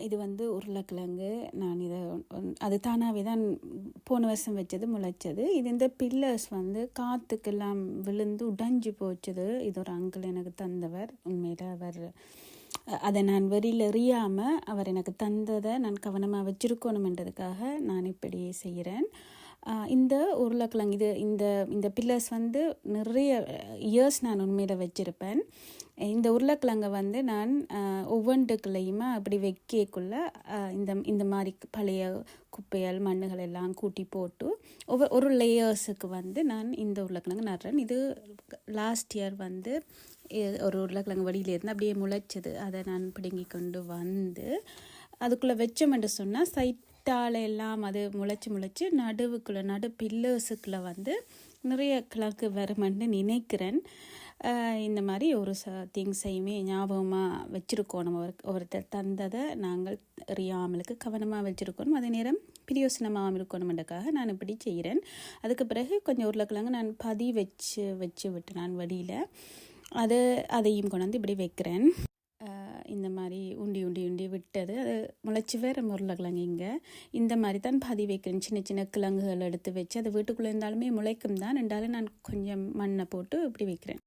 இது வந்து உருளைக்கிழங்கு. நான் இதை அது தானாகவே தான் போன வருஷம் வச்சது, முளைச்சது. இது இந்த பில்லர்ஸ் வந்து காற்றுக்கெல்லாம் விழுந்து உடைஞ்சு போச்சுது. இது ஒரு அங்கிள் எனக்கு தந்தவர். உண்மையில் அவர் அதை நான் வெளியில் எறியாமல் அவர் எனக்கு தந்ததை நான் கவனமாக வச்சுருக்கணுமென்றதுக்காக நான் இப்படி செய்கிறேன். இந்த உருளைக்கிழங்கு இது இந்த இந்த பில்லர்ஸ் வந்து நிறைய இயர்ஸ் நான் உண்மையில் வச்சுருப்பேன். இந்த உருளைக்கிழங்கை வந்து நான் ஒவ்வொன்றுக்குள்ளேயுமா அப்படி வைக்கக்குள்ள இந்த மாதிரி பழைய குப்பைகள் மண்ணுகள் எல்லாம் கூட்டி போட்டு ஒரு லேயர்ஸுக்கு வந்து நான் இந்த உருளைக்கிழங்கு நடுறேன். இது லாஸ்ட் இயர் வந்து ஒரு உருளைக்கிழங்கு வழியிலேருந்து அப்படியே முளைச்சது. அதை நான் பிடுங்கி கொண்டு வந்து அதுக்குள்ளே வச்சோம்னு சொன்னால் சைட்டால் எல்லாம் அது முளைச்சி நடு பில்லர்ஸுக்குள்ளே வந்து நிறைய கிழங்கு வருமென்று நினைக்கிறேன். இந்த மாதிரி ஒரு திங்ஸையுமே ஞாபகமாக வச்சுருக்கோம். ஒருத்தர் தந்ததை நாங்கள் அறியாமலுக்கு கவனமாக வச்சுருக்கணும். அதே நேரம் பிரியோசனமாக இருக்கணுமென்றக்காக நான் இப்படி செய்கிறேன். அதுக்கு பிறகு கொஞ்சம் உருளைக்கிழங்கு நான் வச்சு விட்டு நான் வழியில் அதையும் கொண்டாந்து இப்படி வைக்கிறேன். இந்த மாதிரி உண்டி விட்டது அது முளைச்சி வேறு உருளைக்கிழங்கு இங்கே இந்த மாதிரி தான் வைக்கிறேன். சின்ன சின்ன கிழங்குகள் எடுத்து வச்சு அது வீட்டுக்குள்ளே இருந்தாலுமே முளைக்கும் தான். ரெண்டாலும் நான் கொஞ்சம் மண்ணை போட்டு இப்படி வைக்கிறேன்.